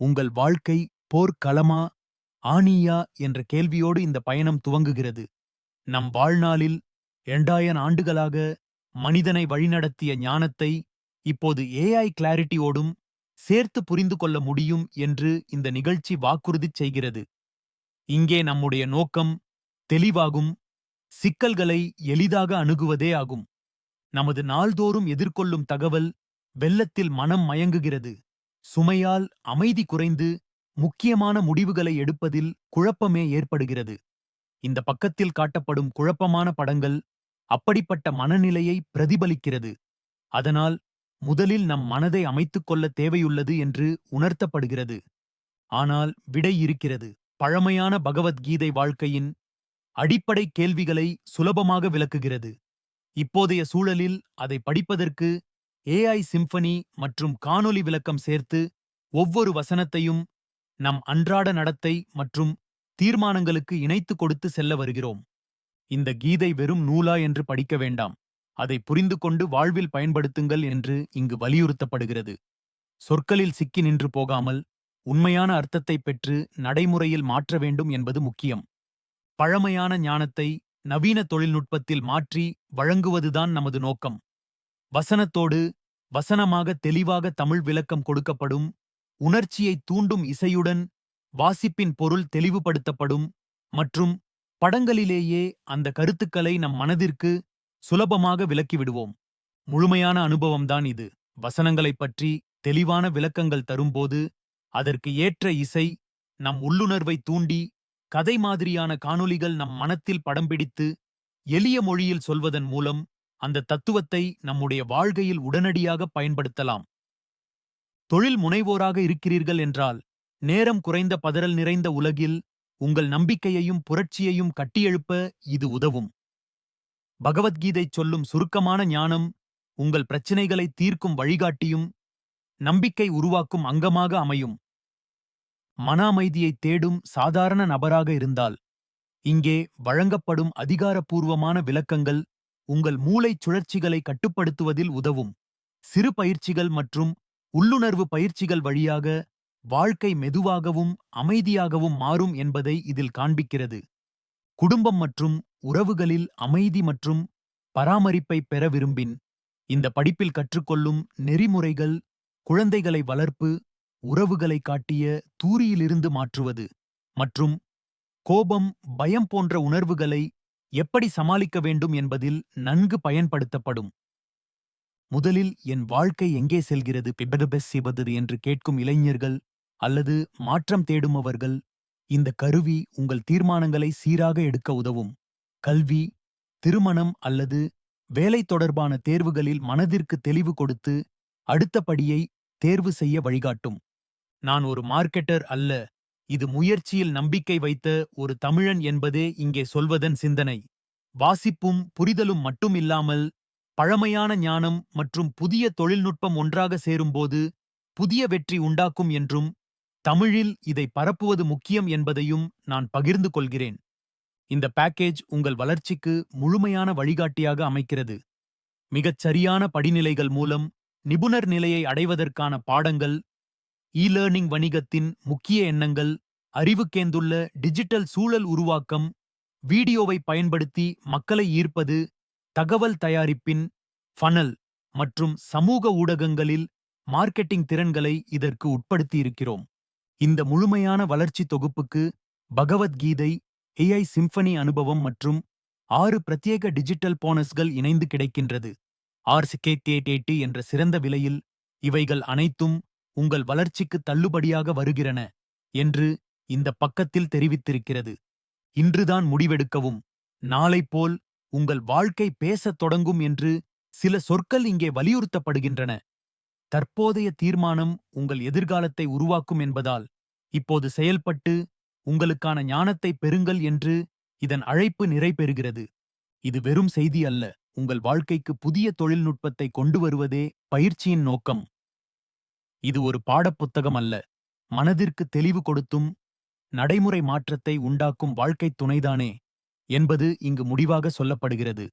உங்கள் வாழ்க்கை போர்க்களமா, ஆணியா என்ற கேள்வியோடு இந்த பயணம் துவங்குகிறது. நம் வாழ்நாளில் 2000 ஆண்டுகளாக மனிதனை வழிநடத்திய ஞானத்தை இப்போது ஏஐ கிளாரிட்டியோடும் சேர்த்து புரிந்து கொள்ள முடியும் என்று இந்த நிகழ்ச்சி வாக்குறுதி செய்கிறது. இங்கே நம்முடைய நோக்கம் தெளிவாகும், சிக்கல்களை எளிதாக அணுகுவதே ஆகும். நமது நாள்தோறும் எதிர்கொள்ளும் தகவல் வெள்ளத்தில் மனம் மயங்குகிறது. சுமையால் அமைதி குறைந்து முக்கியமான முடிவுகளை எடுப்பதில் குழப்பமே ஏற்படுகிறது. இந்த பக்கத்தில் காட்டப்படும் குழப்பமான படங்கள் அப்படிப்பட்ட மனநிலையை பிரதிபலிக்கிறது. அதனால் முதலில் நம் மனதை அமைத்துக் கொள்ள தேவையுள்ளது என்று உணர்த்தப்படுகிறது. ஆனால் விடை இருக்கிறது. பழமையான பகவத்கீதை வாழ்க்கையின் அடிப்படை கேள்விகளை சுலபமாக விளக்குகிறது. இப்போதைய சூழலில் அதை படிப்பதற்கு ஏஐ சிம்பனி மற்றும் காணொலி விளக்கம் சேர்த்து ஒவ்வொரு வசனத்தையும் நம் அன்றாட நடத்தை மற்றும் தீர்மானங்களுக்கு இணைத்து கொடுத்து செல்ல வருகிறோம். இந்த கீதை வெறும் நூலா என்று படிக்க வேண்டாம், அதை புரிந்து கொண்டு வாழ்வில் பயன்படுத்துங்கள் என்று இங்கு வலியுறுத்தப்படுகிறது. சொற்களில் சிக்கி நின்று போகாமல் உண்மையான அர்த்தத்தை பெற்று நடைமுறையில் மாற்ற வேண்டும் என்பது முக்கியம். பழமையான ஞானத்தை நவீன தொழில்நுட்பத்தில் மாற்றி வழங்குவதுதான் நமது நோக்கம். வசனத்தோடு வசனமாக தெளிவாக தமிழ் விளக்கம் கொடுக்கப்படும், உணர்ச்சியை தூண்டும் இசையுடன் வாசிப்பின் பொருள் தெளிவுபடுத்தப்படும் மற்றும் படங்களிலேயே அந்த கருத்துக்களை நம் மனதிற்கு சுலபமாக விளக்கிவிடுவோம். முழுமையான அனுபவம்தான் இது. வசனங்களைப் பற்றி தெளிவான விளக்கங்கள் தரும்போது அதற்கு ஏற்ற இசை நம் உள்ளுணர்வை தூண்டி, கதை மாதிரியான காணொளிகள் நம் மனத்தில் படம் பிடித்து எளிய மொழியில் சொல்வதன் மூலம் அந்த தத்துவத்தை நம்முடைய வாழ்க்கையில் உடனடியாக பயன்படுத்தலாம். தொழில் முனைவோராக இருக்கிறீர்கள் என்றால், நேரம் குறைந்த பதறல் நிறைந்த உலகில் உங்கள் நம்பிக்கையையும் புரட்சியையும் கட்டியெழுப்ப இது உதவும். பகவத்கீதை சொல்லும் சுருக்கமான ஞானம் உங்கள் பிரச்சினைகளை தீர்க்கும் வழிகாட்டியும் நம்பிக்கை உருவாக்கும் அங்கமாக அமையும். மன அமைதியை தேடும் சாதாரண நபராக இருந்தால், இங்கே வழங்கப்படும் அதிகாரப்பூர்வமான விளக்கங்கள் உங்கள் மூளைச் சுழற்சிகளை கட்டுப்படுத்துவதில் உதவும். சிறு பயிற்சிகள் மற்றும் உள்ளுணர்வு பயிற்சிகள் வழியாக வாழ்க்கை மெதுவாகவும் அமைதியாகவும் மாறும் என்பதை இதில் காண்பிக்கிறது. குடும்பம் மற்றும் உறவுகளில் அமைதி மற்றும் பராமரிப்பை பெற விரும்பின், இந்த படிப்பில் கற்றுக்கொள்ளும் நெறிமுறைகள் குழந்தைகளை வளர்ப்பு, உறவுகளை காட்டிய தூரியிலிருந்து மாற்றுவது மற்றும் கோபம், பயம் போன்ற உணர்வுகளை எப்படி சமாளிக்க வேண்டும் என்பதில் நன்கு பயன்படுத்தப்படும். முதலில் என் வாழ்க்கை எங்கே செல்கிறது பிபடபெஸ் செய்வது என்று கேட்கும் இளைஞர்கள் அல்லது மாற்றம் தேடுமவர்கள், இந்த கருவி உங்கள் தீர்மானங்களை சீராக எடுக்க உதவும். கல்வி, திருமணம் அல்லது வேலை தொடர்பான தேர்வுகளில் மனதிற்கு தெளிவு கொடுத்து அடுத்த படியை தேர்வு செய்ய வழிகாட்டும். நான் ஒரு மார்க்கெட்டர் அல்ல, இது முயற்சியில் நம்பிக்கை வைத்த ஒரு தமிழன் என்பதே இங்கே சொல்வதன் சிந்தனை. வாசிப்பும் புரிதலும் மட்டும் இல்லாமல் பழமையான ஞானம் மற்றும் புதிய தொழில்நுட்பம் ஒன்றாக சேரும்போது புதிய வெற்றி உண்டாக்கும் என்றும், தமிழில் இதை பரப்புவது முக்கியம் என்பதையும் நான் பகிர்ந்து கொள்கிறேன். இந்த பேக்கேஜ் உங்கள் வளர்ச்சிக்கு முழுமையான வழிகாட்டியாக அமைக்கிறது. மிகச் சரியான படிநிலைகள் மூலம் நிபுணர் நிலையை அடைவதற்கான பாடங்கள், ஈ-லேர்னிங் வணிகத்தின் முக்கிய எண்ணங்கள், அறிவுக்கேந்துள்ள டிஜிட்டல் சூழல் உருவாக்கம், வீடியோவை பயன்படுத்தி மக்களை ஈர்ப்பது, தகவல் தயாரிப்பின் ஃபனல் மற்றும் சமூக ஊடகங்களில் மார்க்கெட்டிங் திறன்களை இதற்கு உட்படுத்தியிருக்கிறோம். இந்த முழுமையான வளர்ச்சி தொகுப்புக்கு பகவத்கீதை, ஏஐ சிம்பனி அனுபவம் மற்றும் 6 பிரத்யேக டிஜிட்டல் போனஸ்கள் இணைந்து கிடைக்கின்றது. RCK88 என்ற சிறந்த விலையில் இவைகள் அனைத்தும் உங்கள் வளர்ச்சிக்கு தள்ளுபடியாக வருகிறன என்று இந்த பக்கத்தில் தெரிவித்திருக்கிறது. இன்றுதான் முடிவெடுக்கவும். நாளை போல் உங்கள் வாழ்க்கை பேசத் தொடங்கும் என்று சில சொற்கள் இங்கே வலியுறுத்தப்படுகின்றன. தற்போதைய தீர்மானம் உங்கள் எதிர்காலத்தை உருவாக்கும் என்பதால் இப்போது செயல்பட்டு உங்களுக்கான ஞானத்தை பெறுங்கள் என்று இதன் அழைப்பு நிறைபெறுகிறது. இது வெறும் செய்தி அல்ல, உங்கள் வாழ்க்கைக்கு புதிய தொழில்நுட்பத்தை கொண்டு வருவதே பயிற்சியின் நோக்கம். இது ஒரு பாடப்புத்தகம் அல்ல, மனதிற்கு தெளிவு கொடுத்தும் நடைமுறை மாற்றத்தை உண்டாக்கும் வாழ்க்கைத் துணைதானே என்பது இங்கு முடிவாக சொல்லப்படுகிறது.